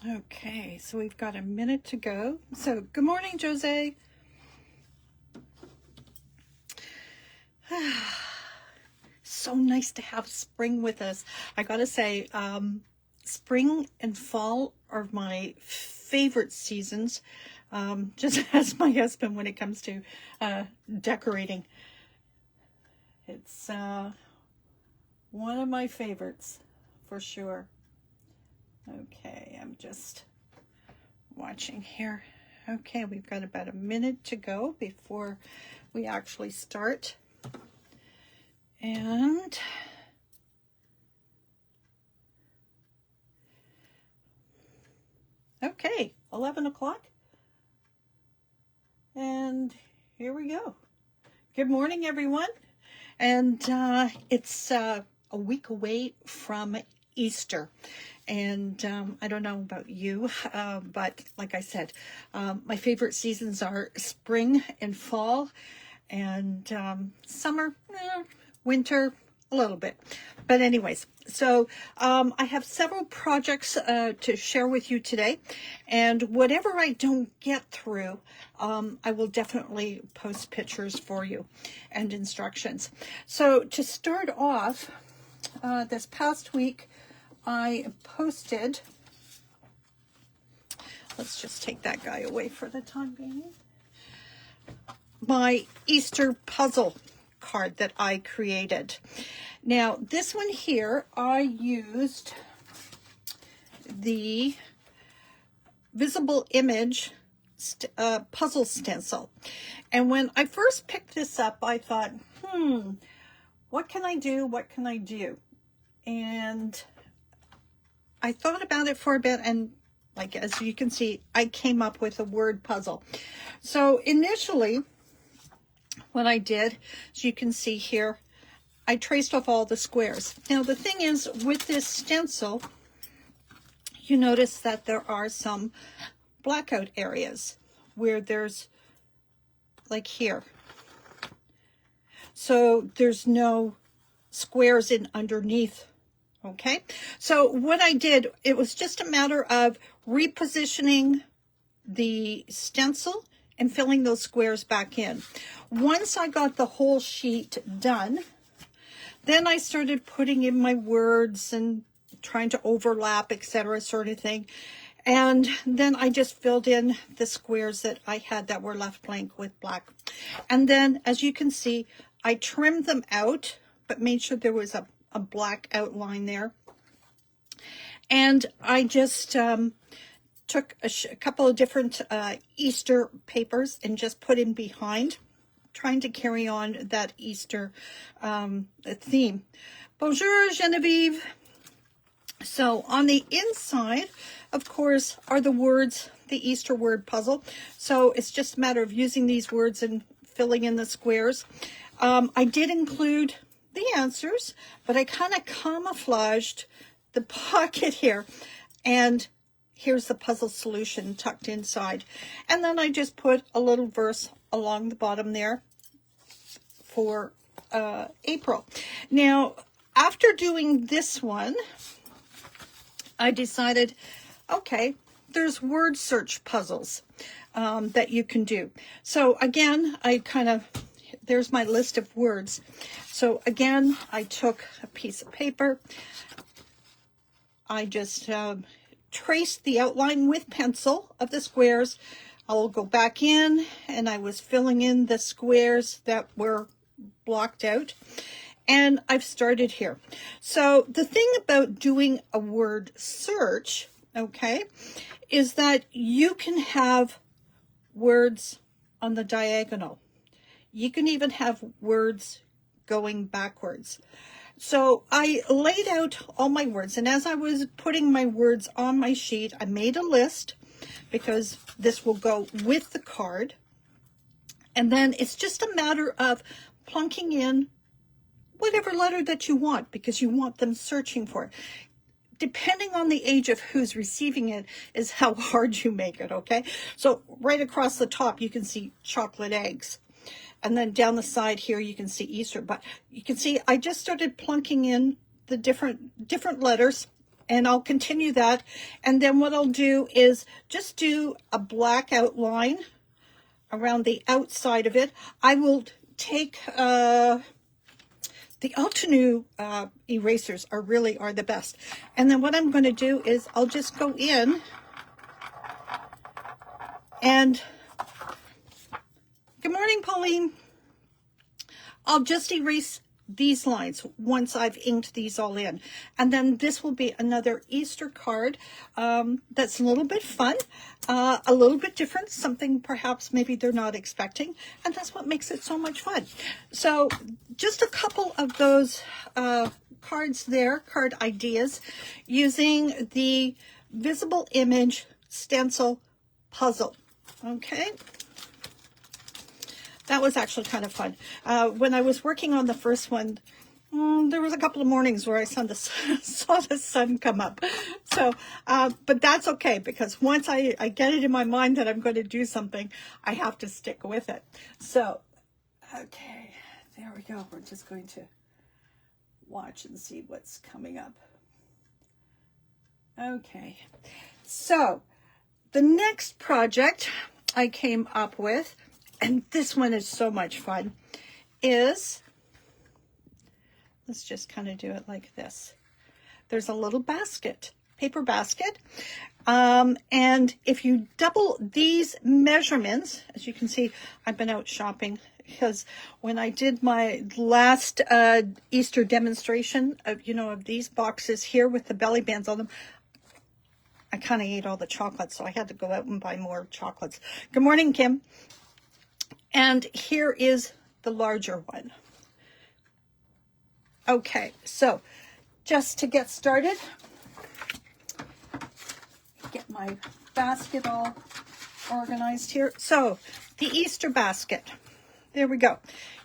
Okay, so we've got a minute to go. So, good morning, Jose. So nice to have spring with us. I gotta say, spring and fall are my favorite seasons, just as my husband when it comes to decorating. It's one of my favorites, for sure. Okay, I'm just watching here. Okay, we've got about a minute to go before we actually start. And okay, 11 o'clock. And here we go. Good morning, everyone. And it's a week away from Easter. And I don't know about you, but like I said, my favorite seasons are spring and fall, and summer, winter, a little bit. But anyways, so I have several projects to share with you today, and whatever I don't get through, I will definitely post pictures for you and instructions. So to start off, this past week, I posted, let's just take that guy away for the time being, my Easter puzzle card that I created. Now, this one here, I used the visible image puzzle stencil. And when I first picked this up, I thought, what can I do? What can I do? And I thought about it for a bit, and like as you can see, I came up with a word puzzle. So initially, what I did, as you can see here, I traced off all the squares. Now the thing is, with this stencil, you notice that there are some blackout areas where there's, like here. So there's no squares in underneath. Okay, so what I did, it was just a matter of repositioning the stencil and filling those squares back in. Once I got the whole sheet done, then I started putting in my words and trying to overlap, etc., sort of thing. And then I just filled in the squares that I had that were left blank with black. And then, as you can see, I trimmed them out, but made sure there was a black outline there. And I just took a couple of different Easter papers and just put in behind, trying to carry on that Easter theme. Bonjour, Genevieve. So on the inside, of course, are the words, the Easter word puzzle. So it's just a matter of using these words and filling in the squares. I did include the answers, but I kind of camouflaged the pocket here, and here's the puzzle solution tucked inside. And then I just put a little verse along the bottom there for April. Now, after doing this one, I decided, okay, there's word search puzzles that you can do. So again, there's my list of words. So again, I took a piece of paper. I just traced the outline with pencil of the squares. I'll go back in, and I was filling in the squares that were blocked out. And I've started here. So the thing about doing a word search, okay, is that you can have words on the diagonal. You can even have words going backwards. So I laid out all my words, and as I was putting my words on my sheet, I made a list because this will go with the card. And then it's just a matter of plunking in whatever letter that you want, because you want them searching for it. Depending on the age of who's receiving it is how hard you make it, okay? So right across the top, you can see chocolate eggs. And then down the side here, you can see Easter. But you can see I just started plunking in the different letters And I'll continue that. And then what I'll do is just do a black outline around the outside of it. I will take the Altenew erasers are the best. And then what I'm going to do is I'll just go in and, good morning, Pauline. I'll just erase these lines once I've inked these all in. And then this will be another Easter card that's a little bit fun, a little bit different, something perhaps maybe they're not expecting. And that's what makes it so much fun. So just a couple of those cards there, card ideas, using the visible image stencil puzzle. Okay. That was actually kind of fun. When I was working on the first one, there was a couple of mornings where I saw the sun come up. So, but that's okay, because once I get it in my mind that I'm going to do something, I have to stick with it. So, okay, there we go. We're just going to watch and see what's coming up. Okay, so the next project I came up with, and this one is so much fun, is, let's just kind of do it like this. There's a little basket, paper basket. And if you double these measurements, as you can see, I've been out shopping because when I did my last Easter demonstration of these boxes here with the belly bands on them, I kind of ate all the chocolates, so I had to go out and buy more chocolates. Good morning, Kim. And here is the larger one. Okay, so just to get started, get my basket all organized here. So the Easter basket, there we go.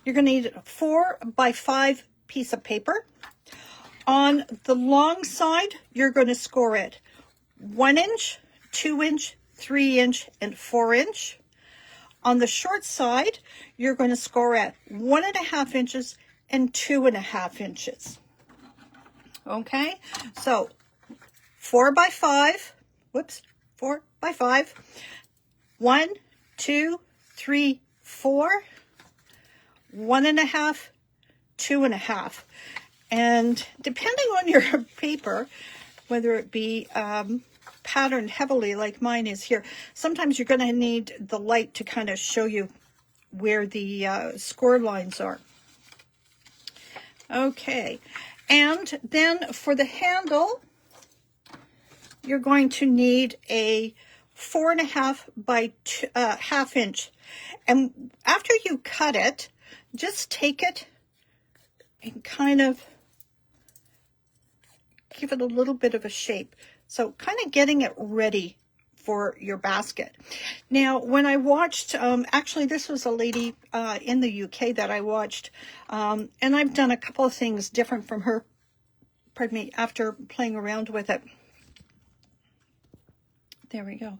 You're going to need a 4x5 piece of paper. On the long side, you're going to score it 1 inch, 2 inch, 3 inch, and 4 inch. On the short side, you're going to score at 1.5 inches and 2.5 inches. Okay, so 4x5, 4x5, 1, 2, 3, 4, 1.5, 2.5. And depending on your paper, whether it be patterned heavily like mine is here, sometimes you're going to need the light to kind of show you where the score lines are. Okay, and then for the handle, you're going to need a 4.5 by 1/2 inch. And after you cut it, just take it and kind of give it a little bit of a shape. So kind of getting it ready for your basket. Now, when I watched, actually this was a lady in the UK that I watched, and I've done a couple of things different from her, pardon me, after playing around with it. There we go.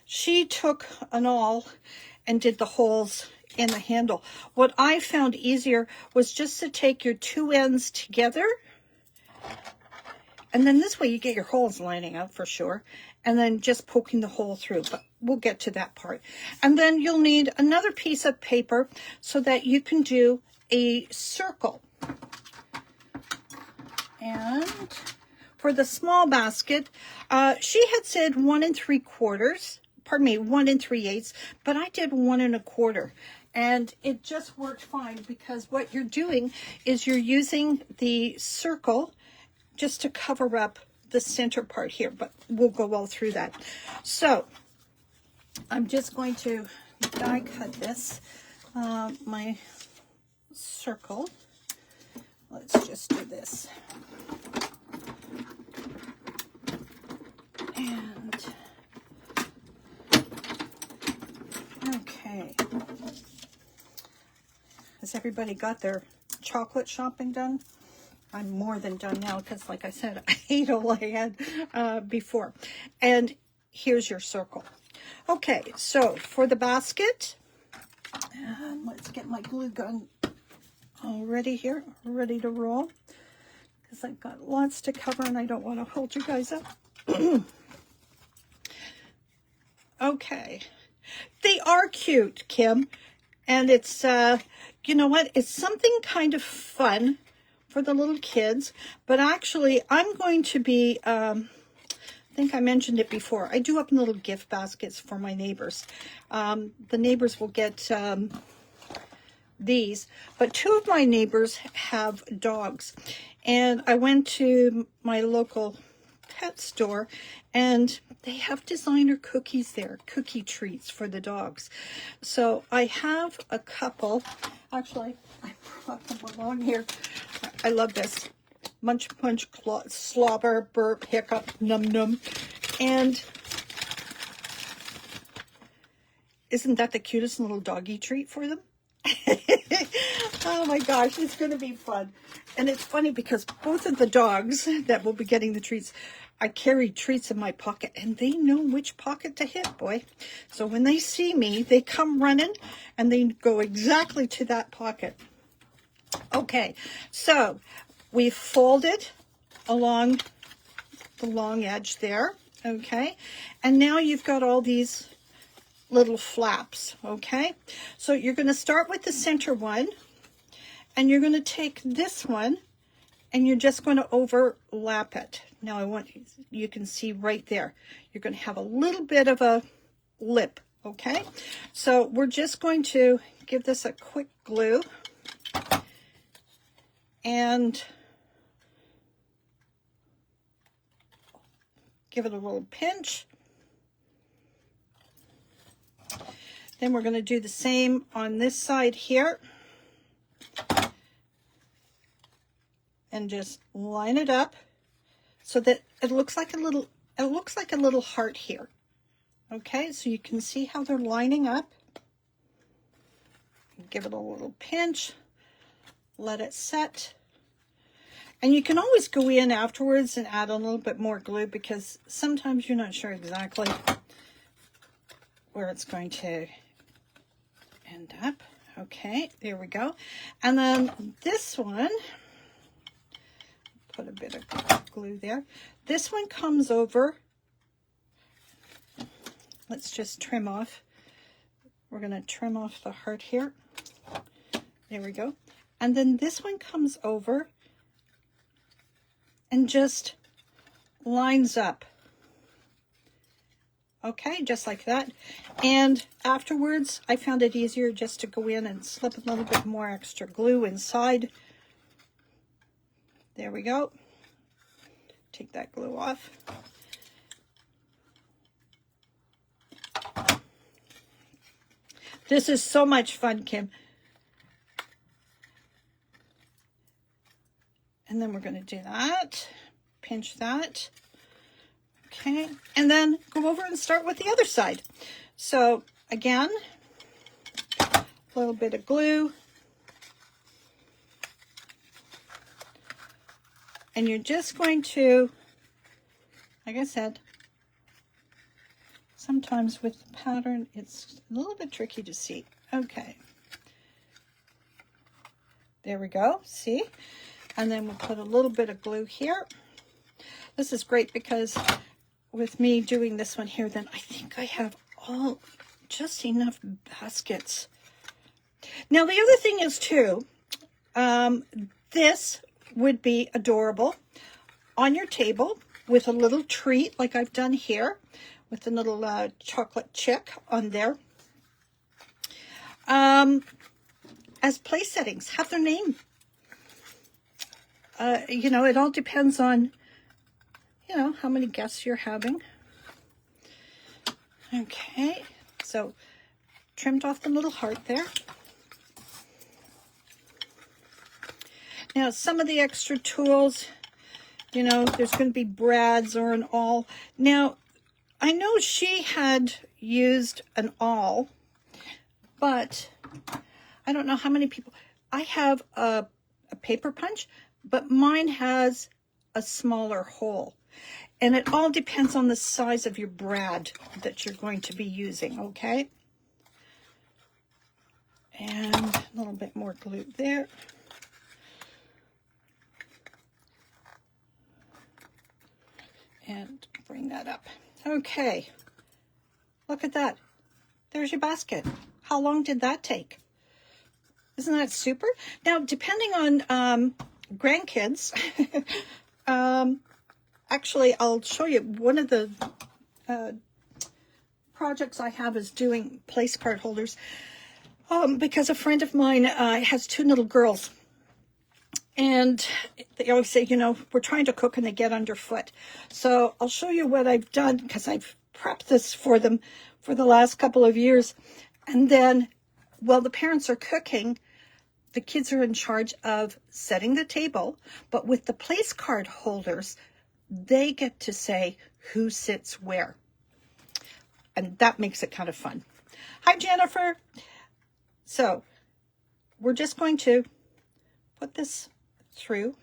She took an awl and did the holes in the handle. What I found easier was just to take your two ends together, and then this way you get your holes lining up for sure, and then just poking the hole through, but we'll get to that part. And then you'll need another piece of paper so that you can do a circle. And for the small basket, she had said 1 3/4, pardon me, 1 3/8, but I did 1 1/4. And it just worked fine because what you're doing is you're using the circle just to cover up the center part here, but we'll go all through that. So I'm just going to die cut this, my circle. Let's just do this. And okay. Has everybody got their chocolate shopping done? I'm more than done now because, like I said, I ate all I had before. And here's your circle. Okay, so for the basket, let's get my glue gun all ready here, ready to roll. because I've got lots to cover and I don't want to hold you guys up. Okay. They are cute, Kim. And it's, you know what? It's something kind of fun for the little kids. But actually, I'm going to be, I think I mentioned it before. I do open little gift baskets for my neighbors. The neighbors will get these. But two of my neighbors have dogs. And I went to my local pet store and they have designer cookies there, cookie treats for the dogs. So I have a couple. Actually, I brought them along here. I love this. Munch, punch, slobber, burp, hiccup, num, num. And isn't that the cutest little doggy treat for them? Oh my gosh, it's going to be fun. And it's funny because both of the dogs that will be getting the treats, I carry treats in my pocket and they know which pocket to hit, boy. So when they see me, they come running and they go exactly to that pocket. Okay, so we folded along the long edge there, okay? And now you've got all these little flaps, okay? So you're going to start with the center one and you're going to take this one and you're just going to overlap it. Now I want you can see right there. You're going to have a little bit of a lip, okay? So we're just going to give this a quick glue and give it a little pinch. Then we're going to do the same on this side here. And just line it up so that it looks like a little heart here. Okay, so you can see how they're lining up. Give it a little pinch, let it set. And you can always go in afterwards and add a little bit more glue because sometimes you're not sure exactly where it's going to end up. Okay, there we go. And then this one, put a bit of glue there. This one comes over. Let's just trim off. We're going to trim off the heart here. There we go. And then this one comes over and just lines up. Okay, just like that. And afterwards, I found it easier just to go in and slip a little bit more extra glue inside. There we go. Take that glue off. This is so much fun, Kim. And then we're going to do that. Pinch that. Okay. And then go over and start with the other side. So again, a little bit of glue. And you're just going to, like I said, sometimes with the pattern, it's a little bit tricky to see. Okay. There we go. See? And then we'll put a little bit of glue here. This is great because with me doing this one here, then I think I have just enough baskets. Now, the other thing is too, this would be adorable on your table with a little treat like I've done here with a little chocolate chick on there. As place settings, have their name. You know, it all depends on, you know, how many guests you're having. Okay, so trimmed off the little heart there. Now, some of the extra tools, you know, there's going to be brads or an awl. Now, I know she had used an awl, but I don't know how many people. I have a paper punch, but mine has a smaller hole. And it all depends on the size of your brad that you're going to be using, okay? And a little bit more glue there. and bring that up. Okay, look at that. There's your basket. How long did that take? Isn't that super? Now, depending on grandkids, actually, I'll show you one of the projects I have is doing place card holders because a friend of mine has 2 little girls. And they always say, you know, we're trying to cook and they get underfoot. So I'll show you what I've done because I've prepped this for them for the last couple of years. And then while the parents are cooking, the kids are in charge of setting the table. But with the place card holders, they get to say who sits where. And that makes it kind of fun. Hi, Jennifer. So we're just going to put this through.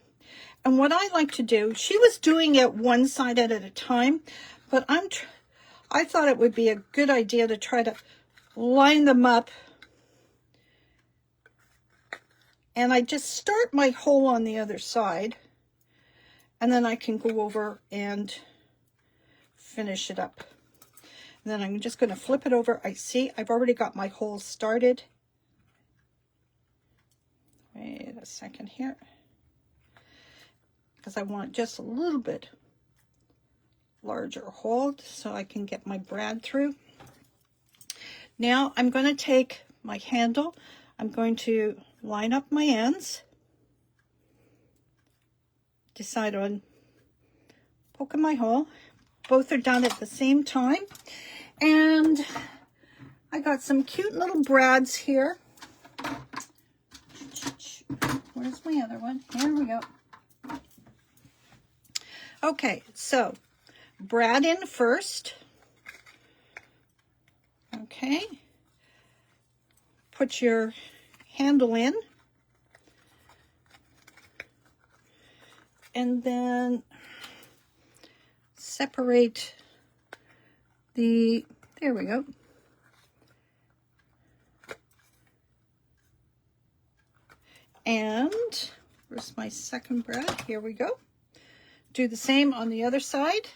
And what I like to do, she was doing it one side at a time, but I thought it would be a good idea to try to line them up. And I just start my hole on the other side, and then I can go over and finish it up. And then I'm just going to flip it over. I see I've already got my hole started. Wait a second here, because I want just a little bit larger hole so I can get my brad through. Now I'm going to take my handle. I'm going to line up my ends. Decide on poking my hole. Both are done at the same time. And I got some cute little brads here. Where's my other one? Here we go. Okay, so brad in first. Okay. Put your handle in. And then separate there we go. And where's my second brad? Here we go. Do the same on the other side.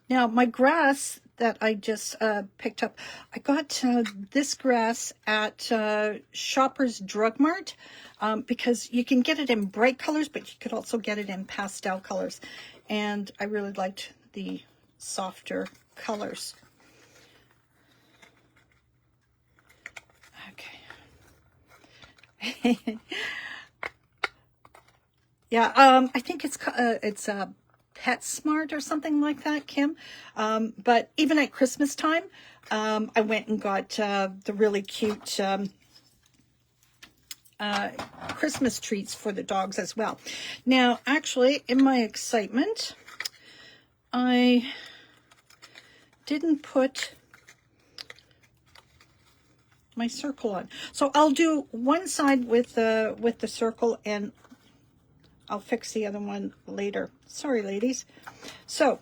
Now my grass that I just picked up, I got this grass at Shoppers Drug Mart because you can get it in bright colors, but you could also get it in pastel colors. And I really liked the softer colors. Okay. Yeah, I think it's PetSmart or something like that, Kim. But even at Christmas time, I went and got the really cute Christmas treats for the dogs as well. Now, actually, in my excitement, I didn't put my circle on. So I'll do one side with the circle, and I'll fix the other one later. Sorry, ladies. So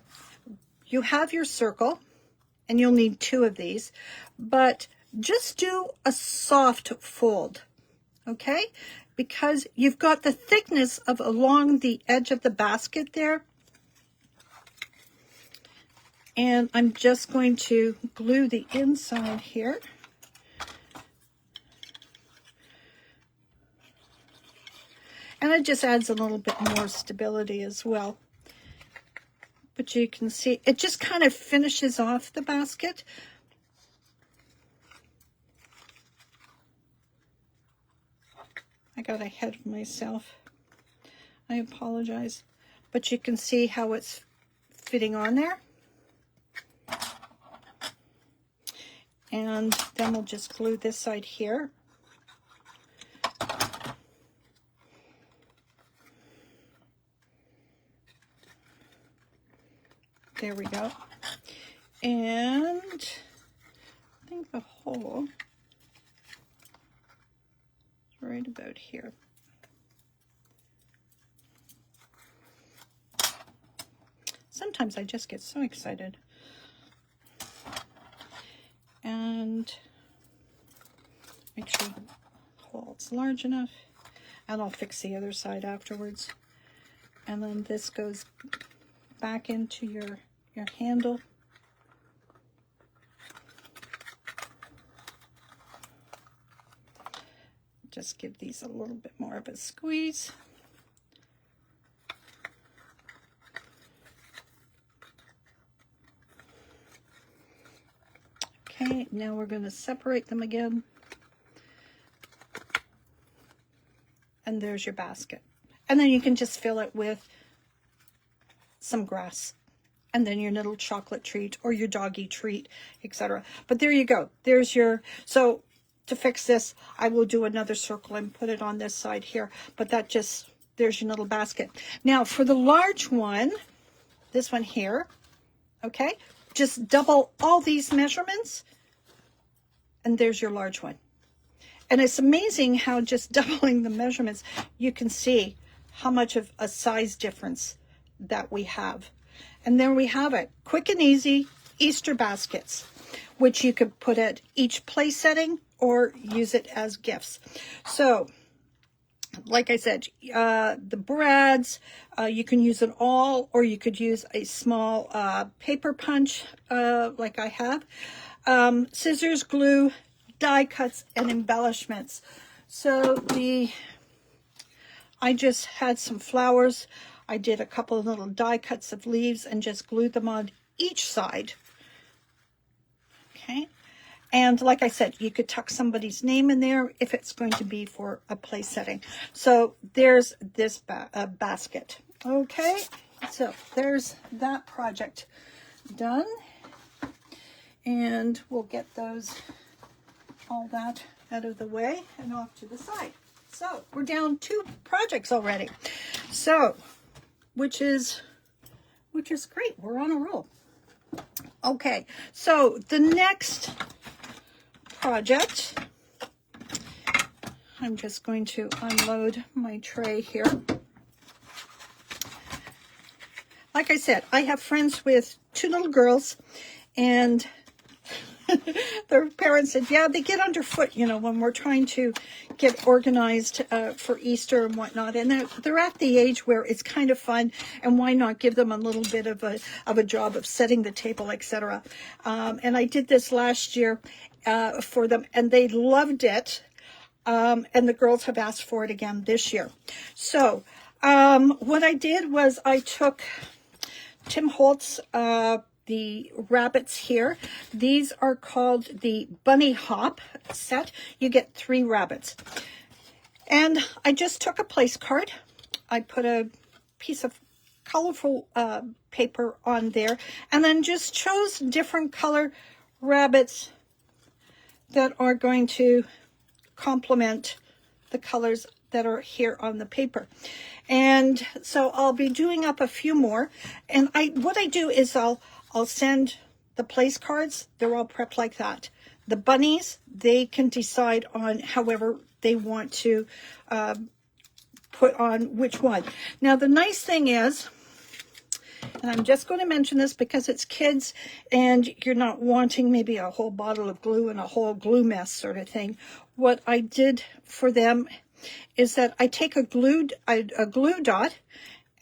you have your circle, and you'll need 2 of these, but just do a soft fold, okay? Because you've got the thickness of along the edge of the basket there. And I'm just going to glue the inside here. And it just adds a little bit more stability as well. But you can see, it just kind of finishes off the basket. I got ahead of myself. I apologize. But you can see how it's fitting on there. And then we'll just glue this side here. There we go. And I think the hole is right about here. Sometimes I just get so excited. And make sure the hole's large enough. And I'll fix the other side afterwards. And then this goes back into your handle. Just give these a little bit more of a squeeze. Okay, now we're going to separate them again. And there's your basket. And then you can just fill it with some grass. And then your little chocolate treat or your doggy treat, etc. But there you go. There's your... So to fix this, I will do another circle and put it on this side here. But that just... There's your little basket. Now for the large one, this one here, okay? Just double all these measurements. And there's your large one. And it's amazing how just doubling the measurements, you can see how much of a size difference that we have. And there we have it. Quick and easy Easter baskets, which you could put at each place setting or use it as gifts. So, like I said, the brads, you can use it all, or you could use a small paper punch like I have. Scissors, glue, die cuts, and embellishments. So I just had some flowers. I did a couple of little die cuts of leaves and just glued them on each side. Okay. And like I said, you could tuck somebody's name in there if it's going to be for a place setting. So there's this basket. Okay. So there's that project done. And we'll get all that out of the way and off to the side. So we're down 2 projects already. So, which is great. We're on a roll. Okay, so the next project, I'm just going to unload my tray here. Like I said, I have friends with 2 little girls, and their parents said, yeah, they get underfoot, when we're trying to get organized for Easter and whatnot. And they're at the age where it's kind of fun, and why not give them a little bit of a job of setting the table, etc. And I did this last year for them, and they loved it. And the girls have asked for it again this year. So what I did was I took Tim Holtz, the rabbits here. These are called the Bunny Hop set. You get 3 rabbits. And I just took a place card. I put a piece of colorful paper on there, and then just chose different color rabbits that are going to complement the colors that are here on the paper. And so I'll be doing up a few more. And what I do is I'll send the place cards. They're all prepped like that. The bunnies, they can decide on however they want to put on which one. Now, the nice thing is, and I'm just going to mention this because it's kids and you're not wanting maybe a whole bottle of glue and a whole glue mess sort of thing. What I did for them is that I take a glue dot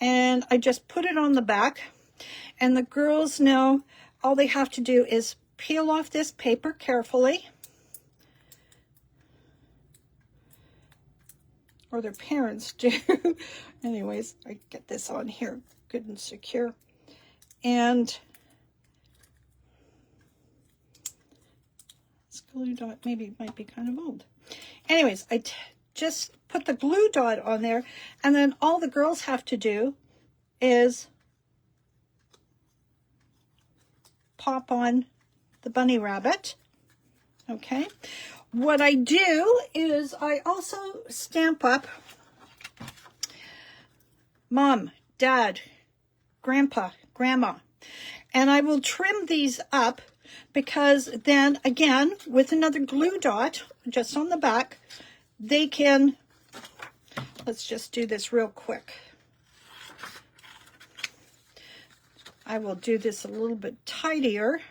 and I just put it on the back. And the girls know all they have to do is peel off this paper carefully. Or their parents do. Anyways, I get this on here good and secure. And this glue dot maybe might be kind of old. Anyways, I just put the glue dot on there, and then all the girls have to do is pop on the bunny rabbit. Okay. What I do is I also stamp up Mom, Dad, Grandpa, Grandma. And I will trim these up because then again, with another glue dot just on the back, they can, let's just do this real quick. I will do this a little bit tidier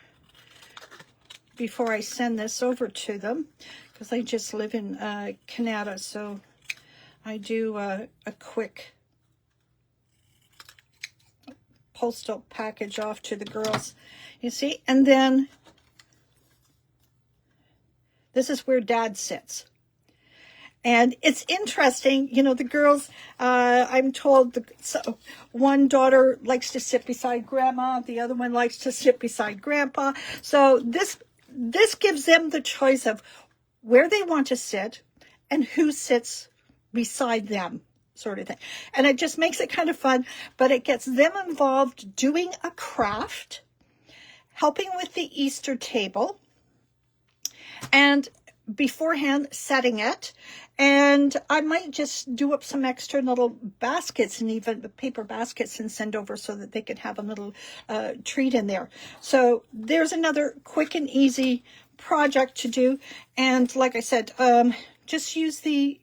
before I send this over to them, because I just live in Canada, so I do a quick postal package off to the girls. You see? And then this is where Dad sits. And it's interesting, you know, the girls, I'm told one daughter likes to sit beside Grandma, the other one likes to sit beside Grandpa. So this gives them the choice of where they want to sit and who sits beside them, sort of thing. And it just makes it kind of fun, but it gets them involved doing a craft, helping with the Easter table, and beforehand setting it. And I might just do up some extra little baskets and even paper baskets and send over so that they can have a little treat in there. So there's another quick and easy project to do. And like I said, just use the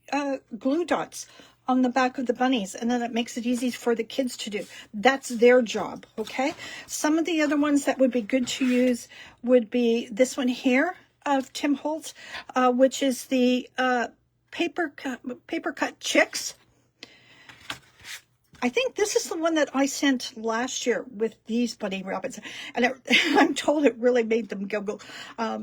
glue dots on the back of the bunnies, and then it makes it easy for the kids to do. That's their job, okay? Some of the other ones that would be good to use would be this one here of Tim Holtz, which is the paper cut chicks. I think this is the one that I sent last year with these bunny rabbits, and I'm told it really made them giggle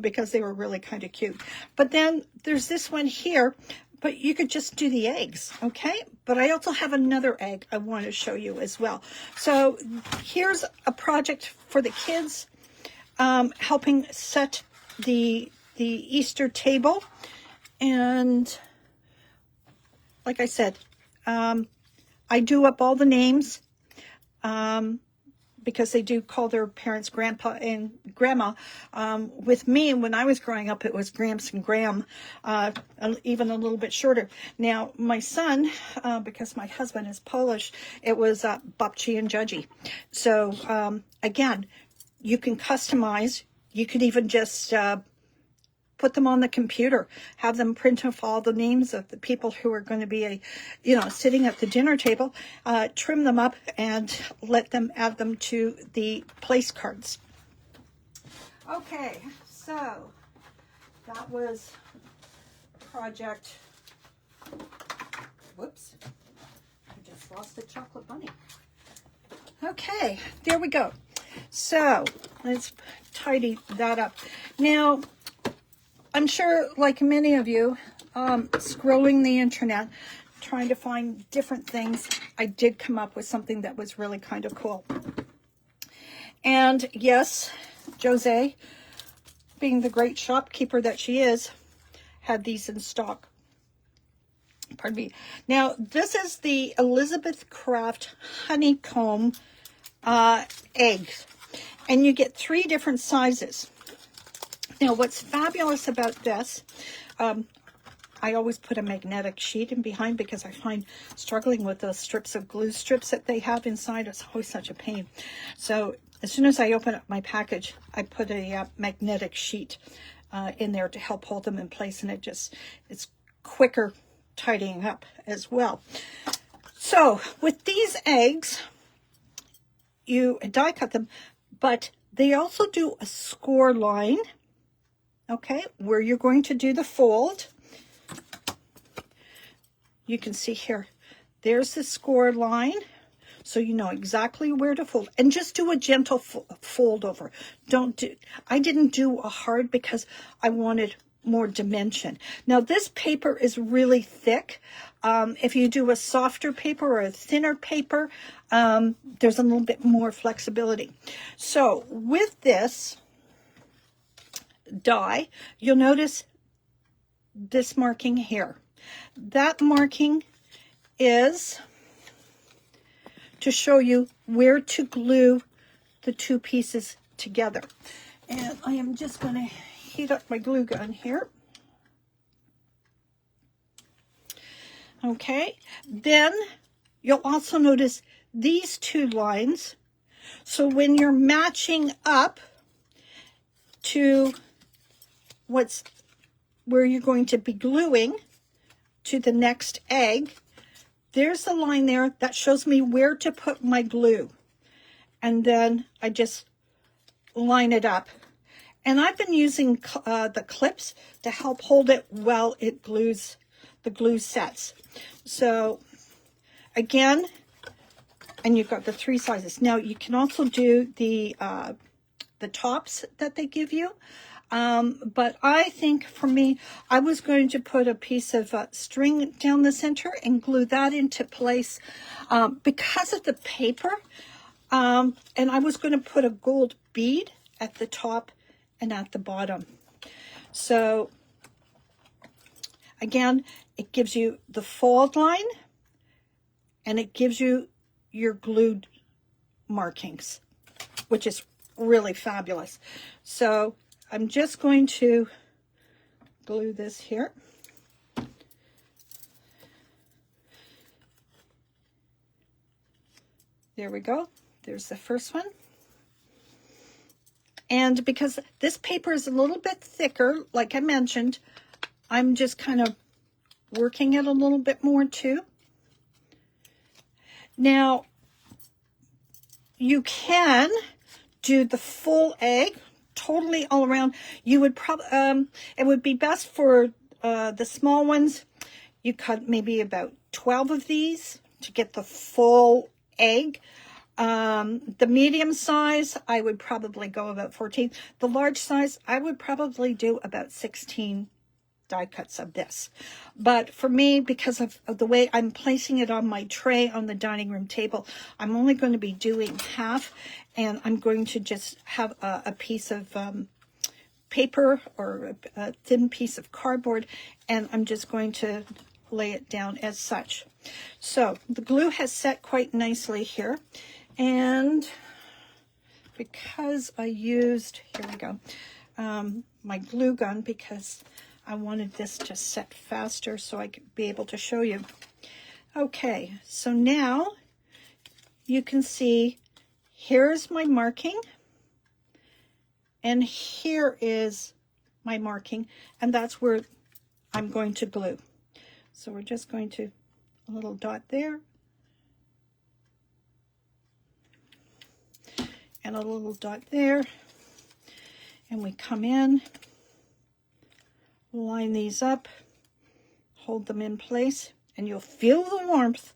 because they were really kind of cute. But then there's this one here, but you could just do the eggs, okay? But I also have another egg I want to show you as well. So here's a project for the kids, helping set the Easter table. And like I said, I do up all the names because they do call their parents Grandpa and Grandma. With me, when I was growing up, it was Gramps and Graham, even a little bit shorter. Now, my son, because my husband is Polish, it was Babci and Judgy. So, again, you can customize. You could even just put them on the computer, have them print off all the names of the people who are going to be, sitting at the dinner table, trim them up, and let them add them to the place cards. Okay, so that was project. Whoops, I just lost the chocolate bunny. Okay, there we go. So let's tidy that up. Now, I'm sure, like many of you, scrolling the internet, trying to find different things, I did come up with something that was really kind of cool. And yes, Jose, being the great shopkeeper that she is, had these in stock. Pardon me. Now, this is the Elizabeth Craft honeycomb eggs. And you get 3 different sizes. Now, what's fabulous about this, I always put a magnetic sheet in behind because I find struggling with those strips of glue strips that they have inside is always such a pain. So as soon as I open up my package, I put a magnetic sheet in there to help hold them in place, and it's quicker tidying up as well. So with these eggs, you die cut them, but they also do a score line. Okay, where you're going to do the fold. You can see here, there's the score line, so you know exactly where to fold. And just do a gentle fold over. I didn't do a hard because I wanted more dimension. Now, this paper is really thick. If you do a softer paper or a thinner paper, there's a little bit more flexibility. So with this die, you'll notice this marking here. That marking is to show you where to glue the 2 pieces together. And I am just going to heat up my glue gun here. Okay, then you'll also notice these 2 lines. So when you're matching up to where you're going to be gluing to the next egg, there's the line there that shows me where to put my glue. And then I just line it up. And I've been using the clips to help hold it while it glues, the glue sets. So again, And you've got the 3 sizes. Now, you can also do the tops that they give you. But I think for me, I was going to put a piece of string down the center and glue that into place because of the paper. And I was going to put a gold bead at the top and at the bottom. So again, it gives you the fold line and it gives you your glued markings, which is really fabulous. So I'm just going to glue this here. There we go. There's the first one. And because this paper is a little bit thicker, like I mentioned, I'm just kind of working it a little bit more too. Now, you can do the full egg totally all around. You would probably, it would be best for the small ones. You cut maybe about 12 of these to get the full egg. The medium size, I would probably go about 14. The large size, I would probably do about 16 die cuts of this. But for me, because of the way I'm placing it on my tray on the dining room table, I'm only going to be doing half, and I'm going to just have a piece of paper or a thin piece of cardboard, and I'm just going to lay it down as such. So the glue has set quite nicely here, and because I used, here we go, my glue gun, because I wanted this to set faster so I could be able to show you. Okay, so now you can see here's my marking, and here is my marking, and that's where I'm going to glue. So we're just going to, a little dot there, and a little dot there, and we come in, line these up, hold them in place, and you'll feel the warmth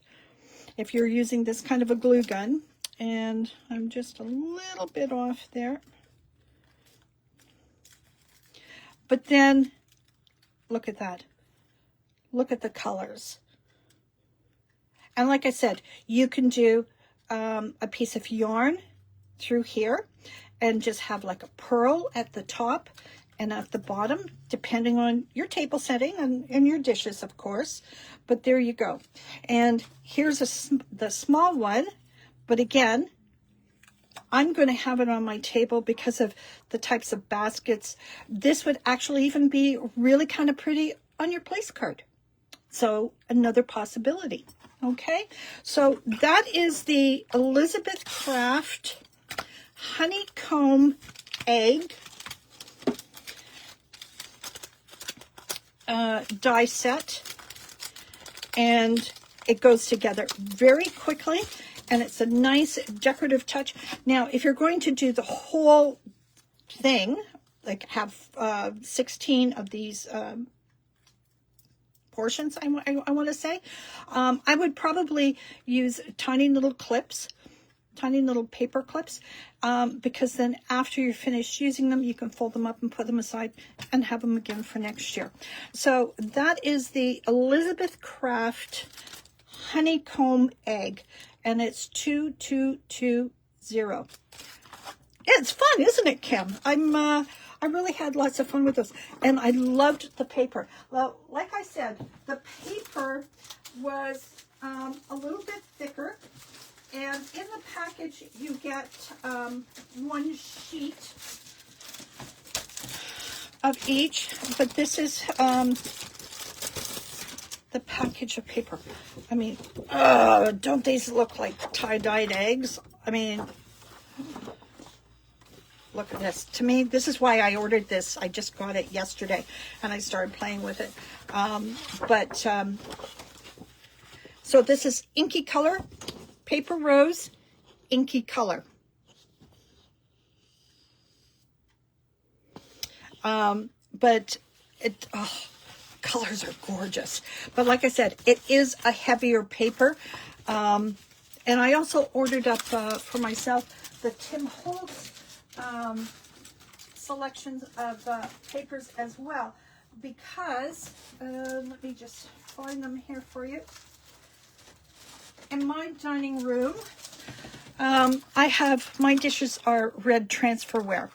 if you're using this kind of a glue gun. And I'm just a little bit off there. But then, look at that. Look at the colors. And like I said, you can do a piece of yarn through here and just have like a pearl at the top and at the bottom, depending on your table setting and your dishes, of course. But there you go. And here's the small one. But again, I'm going to have it on my table because of the types of baskets. This would actually even be really kind of pretty on your place card. So another possibility. Okay, so that is the Elizabeth Craft honeycomb egg die set, and it goes together very quickly, and it's a nice decorative touch. Now, if you're going to do the whole thing, like have 16 of these portions, I want to say, I would probably use tiny little clips, tiny little paper clips, because then after you're finished using them, you can fold them up and put them aside and have them again for next year. So that is the Elizabeth Craft honeycomb egg, and it's 2220. It's fun, isn't it, Kim? I really had lots of fun with this, and I loved the paper. Well, like I said, the paper was a little bit thicker, and in the package you get one sheet of each, but this is the package of paper. I mean, don't these look like tie-dyed eggs? I mean, look at this. To me, this is why I ordered this. I just got it yesterday, and I started playing with it. So this is inky color, paper rose, inky color. But it, colors are gorgeous. But like I said, it is a heavier paper. And I also ordered up for myself the Tim Holtz selections of papers as well, because, let me just find them here for you. In my dining room, my dishes are red transferware,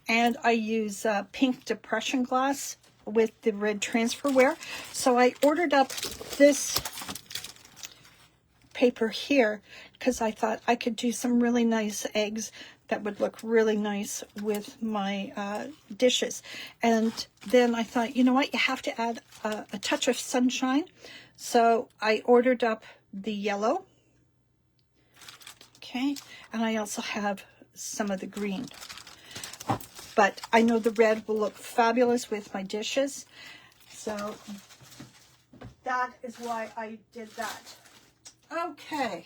and I use pink depression glass with the red transferware. So I ordered up this paper here because I thought I could do some really nice eggs that would look really nice with my dishes. And then I thought, you know what, you have to add a touch of sunshine. So I ordered up the yellow. Okay, and I also have some of the green. But I know the red will look fabulous with my dishes. So that is why I did that. Okay,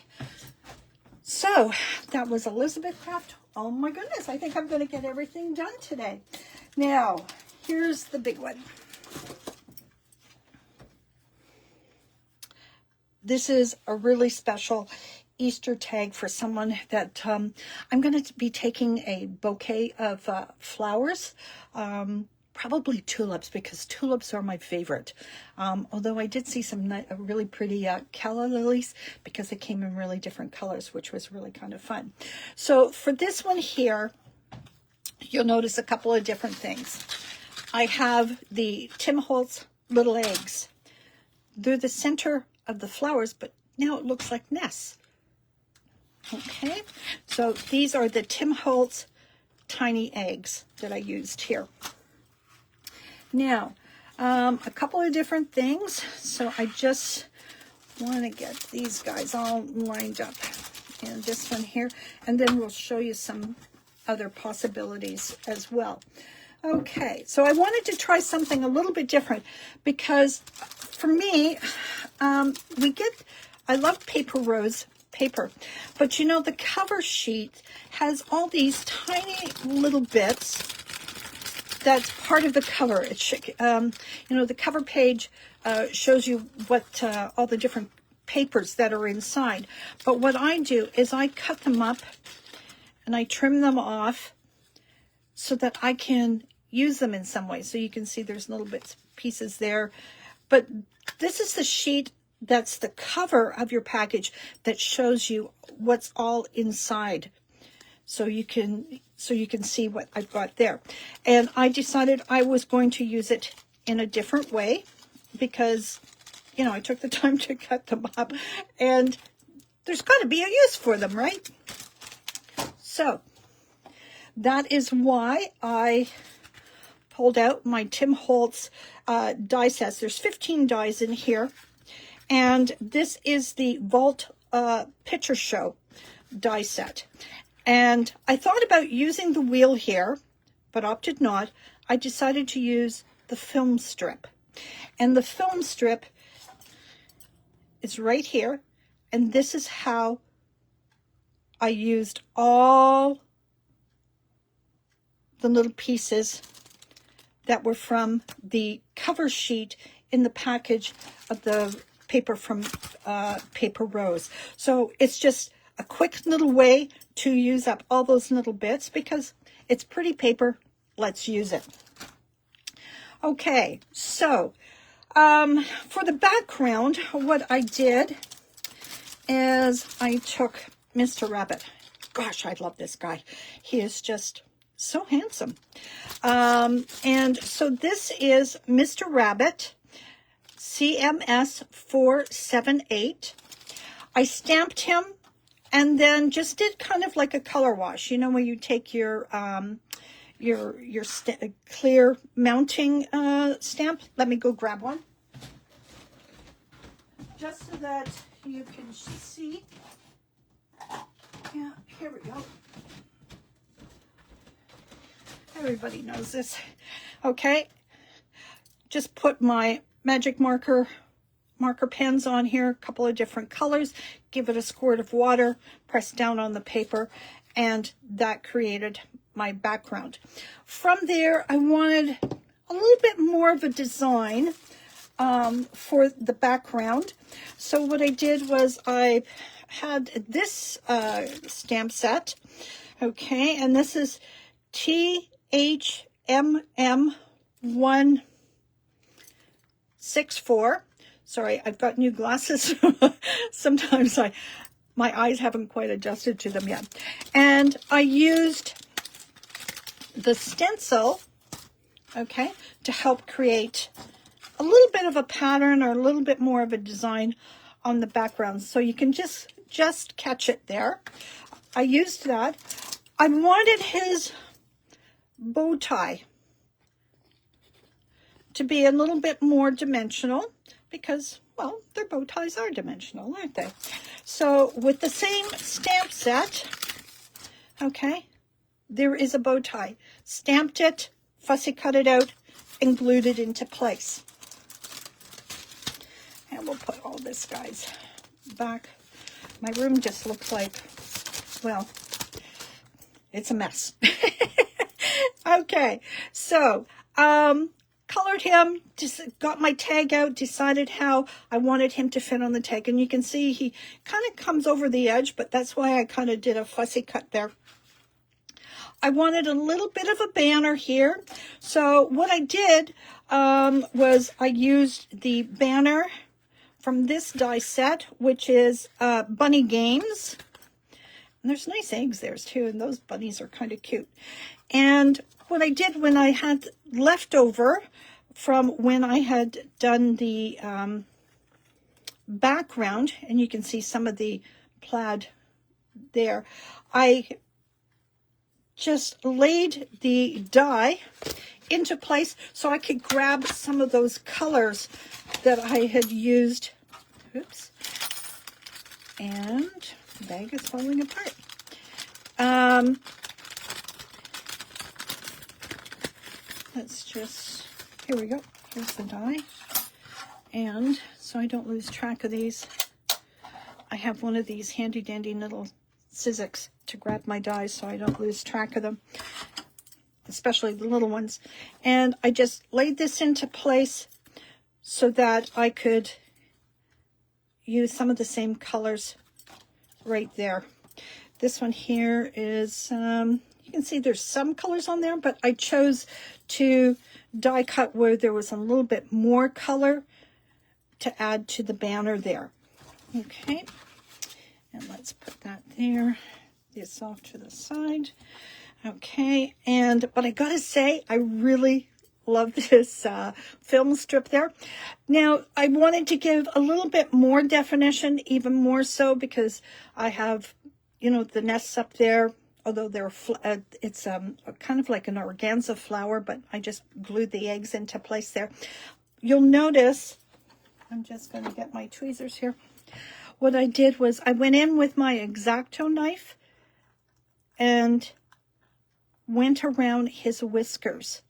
so that was Elizabeth Craft. Oh my goodness, I think I'm going to get everything done today. Now, here's the big one. This is a really special Easter tag for someone that I'm going to be taking a bouquet of flowers, probably tulips, because tulips are my favorite. Although I did see some really pretty calla lilies, because they came in really different colors, which was really kind of fun. So for this one here, you'll notice a couple of different things. I have the Tim Holtz little eggs. They're the center of the flowers, but now it looks like nests. Okay, so these are the Tim Holtz tiny eggs that I used here. Now, a couple of different things. So I just want to get these guys all lined up in this one here, and then we'll show you some other possibilities as well. Okay, so I wanted to try something a little bit different, because for me, I love paper rose paper, but you know, the cover sheet has all these tiny little bits that's part of the cover. It's you know, the cover page shows you what all the different papers that are inside, but what I do is I cut them up and I trim them off so that I can use them in some way. So you can see there's little bits, pieces there, but this is the sheet that's the cover of your package that shows you what's all inside. So you can see what I've got there. And I decided I was going to use it in a different way, because, you know, I took the time to cut them up, and there's got to be a use for them, right? So that is why I pulled out my Tim Holtz die sets. There's 15 dies in here. And this is the Vault Picture Show die set. And I thought about using the wheel here, but opted not. I decided to use the film strip. And the film strip is right here. And this is how I used all the little pieces that were from the cover sheet in the package of the paper from Paper Rose. So it's just a quick little way to use up all those little bits, because it's pretty paper. Let's use it. Okay, so for the background, what I did is I took Mr. Rabbit. Gosh, I love this guy. He is just so handsome. And so this is Mr. Rabbit, CMS 478. I stamped him and then just did kind of like a color wash. You know, when you take your clear mounting stamp. Let me go grab one, just so that you can see. Yeah, here we go. Everybody knows this. Okay, just put my magic marker pens on here, a couple of different colors, give it a squirt of water, press down on the paper, and that created my background. From there, I wanted a little bit more of a design for the background. So what I did was I had this stamp set. Okay, and this is THMM164. Sorry, I've got new glasses. Sometimes my eyes haven't quite adjusted to them yet. And I used the stencil, okay, to help create a little bit of a pattern or a little bit more of a design on the background. So you can just catch it there. I used that. I wanted his bow tie to be a little bit more dimensional because, well, their bow ties are dimensional, aren't they? So with the same stamp set, okay, there is a bow tie. Stamped it, fussy cut it out, and glued it into place. And we'll put all this, guys, back. My room just looks like, well, it's a mess. Okay, so colored him, just got my tag out, decided how I wanted him to fit on the tag. And you can see he kind of comes over the edge, but that's why I kind of did a fussy cut there. I wanted a little bit of a banner here. So what I did was I used the banner from this die set, which is Bunny Games. And there's nice eggs there too, and those bunnies are kind of cute. And what I did when I had leftover from when I had done the background, and you can see some of the plaid there, I just laid the die into place so I could grab some of those colors that I had used. Oops. And the bag is falling apart. Let's just, here we go. Here's the die. And so I don't lose track of these, I have one of these handy dandy little Sizzix to grab my dies so I don't lose track of them, especially the little ones. And I just laid this into place so that I could use some of the same colors right there. This one here is, you can see there's some colors on there, but I chose to die cut where there was a little bit more color to add to the banner there. Okay, and let's put that there. This off to the side. Okay, but I gotta say, I really love this film strip there. Now, I wanted to give a little bit more definition, even more so because I have, you know, the nests up there, although they're it's kind of like an organza flower, but I just glued the eggs into place there. You'll notice, I'm just going to get my tweezers here. What I did was I went in with my X-Acto knife and went around his whiskers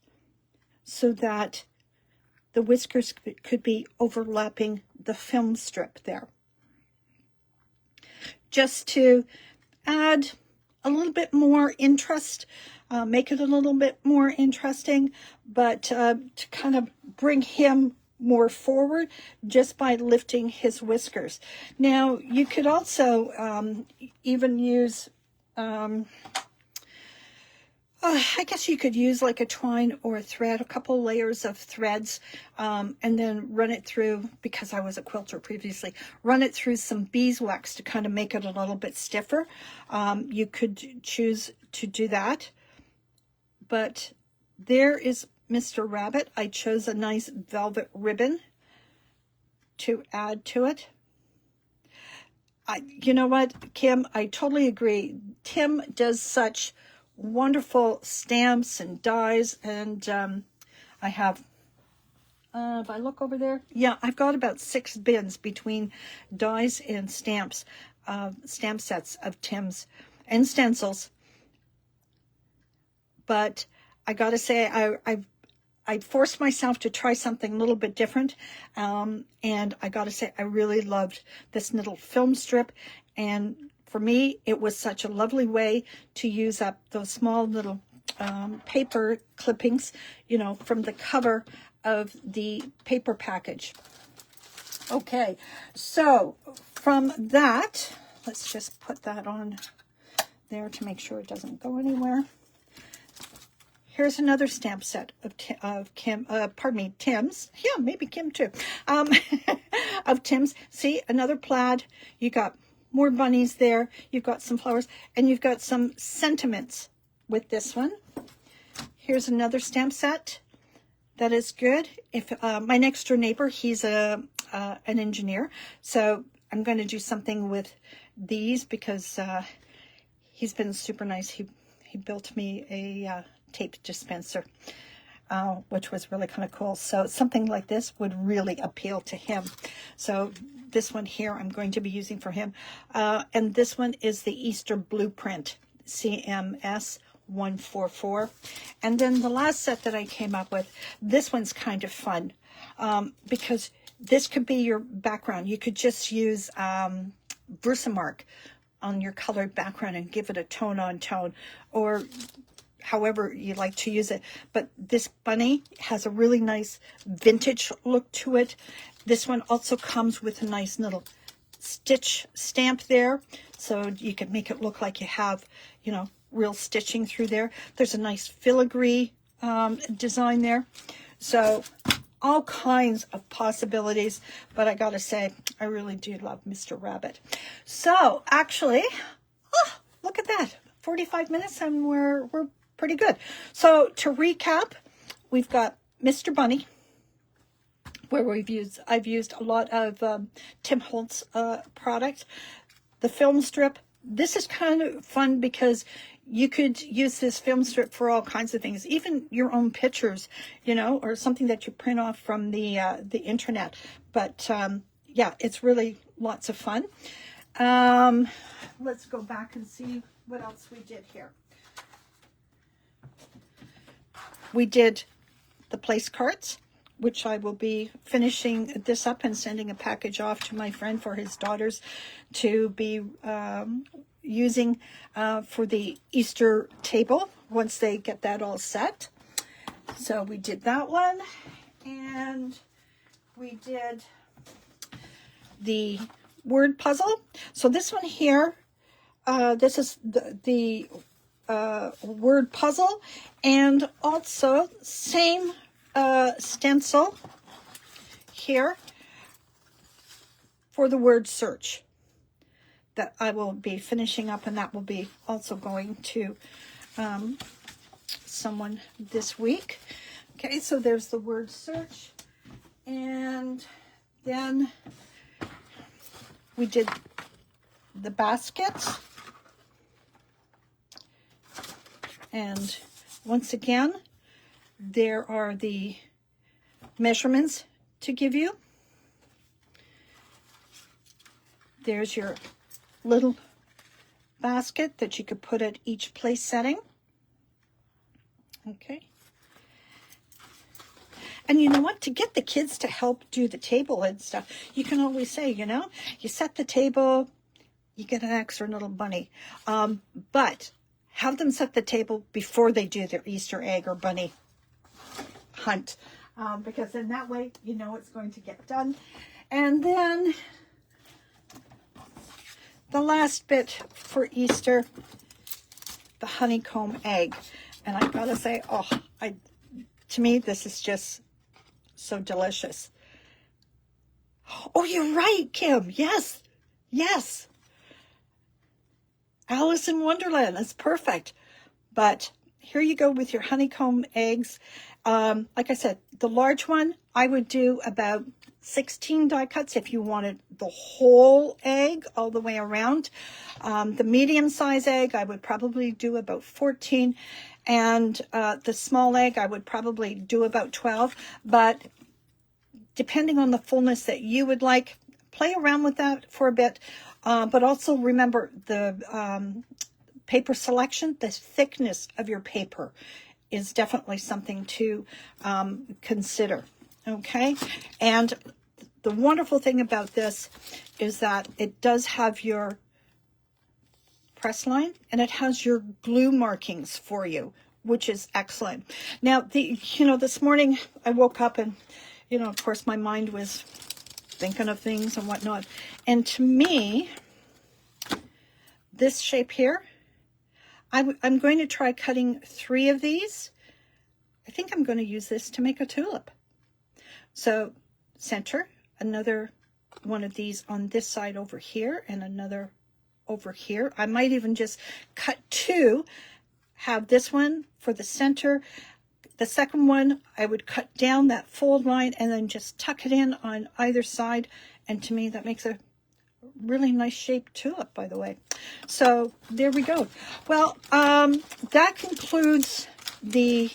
so that the whiskers could be overlapping the film strip there. Just to add a little bit more interest, make it a little bit more interesting, but to kind of bring him more forward just by lifting his whiskers. Now, you could also even use, I guess you could use like a twine or a thread, a couple layers of threads, and then run it through, because I was a quilter previously, run it through some beeswax to kind of make it a little bit stiffer. You could choose to do that. But there is Mr. Rabbit. I chose a nice velvet ribbon to add to it. You know what, Kim, I totally agree. Tim does such wonderful stamps and dies, and I have, if I look over there, yeah, I've got about 6 bins between dies and stamps, stamp sets of Tim's and stencils. But I gotta say, I forced myself to try something a little bit different, and I gotta say, I really loved this little film strip. And for me, it was such a lovely way to use up those small little paper clippings, you know, from the cover of the paper package. Okay, so from that, let's just put that on there to make sure it doesn't go anywhere. Here's another stamp set of Tim's. Yeah, maybe Kim too. Of Tim's. See, another plaid. You got more bunnies there. You've got some flowers, and you've got some sentiments with this one. Here's another stamp set that is good. If my next door neighbor, he's an engineer, so I'm going to do something with these because he's been super nice. He built me a tape dispenser, which was really kind of cool. So something like this would really appeal to him. So this one here I'm going to be using for him. And this one is the Easter Blueprint, CMS 144. And then the last set that I came up with, this one's kind of fun because this could be your background. You could just use Versamark on your colored background and give it a tone on tone, or however you like to use it. But this bunny has a really nice vintage look to it. This one also comes with a nice little stitch stamp there, so you can make it look like you have, you know, real stitching through there. There's a nice filigree design there. So all kinds of possibilities, but I gotta say, I really do love Mr. Rabbit. So actually, look at that, 45 minutes and we're pretty good. So to recap, we've got Mr. Bunny, where I've used a lot of Tim Holtz product. The film strip, this is kind of fun because you could use this film strip for all kinds of things, even your own pictures, you know, or something that you print off from the internet. But yeah, it's really lots of fun. Let's go back and see what else we did here. We did the place cards, which I will be finishing this up and sending a package off to my friend for his daughters to be using for the Easter table once they get that all set. So we did that one, and we did the word puzzle. So this one here, this is the word puzzle, and also same stencil here for the word search that I will be finishing up, and that will be also going to someone this week. Okay, so there's the word search, and then we did the baskets. And once again, there are the measurements to give you. There's your little basket that you could put at each place setting. Okay. And you know what? To get the kids to help do the table and stuff, you can always say, you know, you set the table, you get an extra little bunny. But have them set the table before they do their Easter egg or bunny hunt, because in that way, you know it's going to get done. And then the last bit for Easter, the honeycomb egg. And I gotta say, to me, this is just so delicious. Oh, you're right, Kim. Yes, yes. Alice in Wonderland, that's perfect. But here you go with your honeycomb eggs. Like I said, the large one, I would do about 16 die cuts if you wanted the whole egg all the way around. The medium size egg, I would probably do about 14. And the small egg, I would probably do about 12. But depending on the fullness that you would like, play around with that for a bit. But also remember the paper selection, the thickness of your paper is definitely something to consider. Okay, and the wonderful thing about this is that it does have your press line and it has your glue markings for you, which is excellent. Now, this morning I woke up and, of course, my mind was thinking of things and whatnot. And to me, this shape here. I'm going to try cutting 3 of these. I think I'm going to use this to make a tulip. So center, another one of these on this side over here, and another over here. I might even just cut 2, have this one for the center. The second one, I would cut down that fold line and then just tuck it in on either side. And to me, that makes a really nice shaped tulip, by the way. So there we go. Well, that concludes the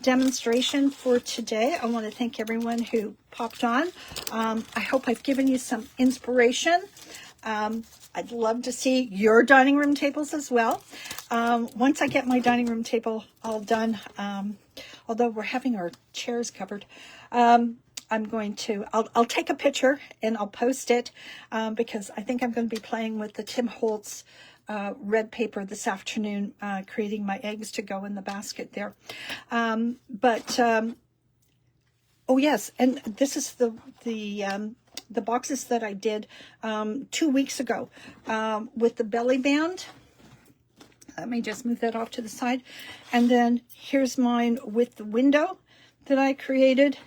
demonstration for today. I want to thank everyone who popped on. I hope I've given you some inspiration. I'd love to see your dining room tables as well. Once I get my dining room table all done, although we're having our chairs covered, I'm going to, I'll take a picture and I'll post it because I think I'm going to be playing with the Tim Holtz red paper this afternoon, creating my eggs to go in the basket there. Oh yes, and this is the boxes that I did 2 weeks ago with the belly band. Let me just move that off to the side. And then here's mine with the window that I created.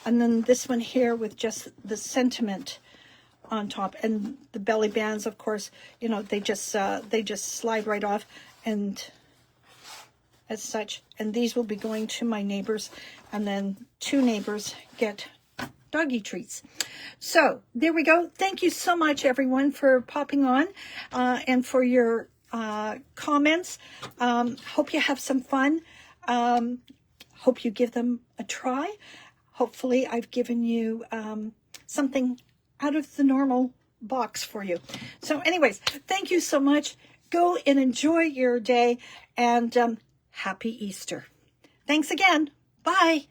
And then this one here with just the sentiment on top. And the belly bands, of course, you know, they just slide right off and as such. And these will be going to my neighbors. And then 2 neighbors get doggy treats. So there we go. Thank you so much, everyone, for popping on and for your comments. Hope you have some fun. Hope you give them a try. Hopefully I've given you something out of the normal box for you. So anyways, thank you so much. Go and enjoy your day, and happy Easter. Thanks again. Bye.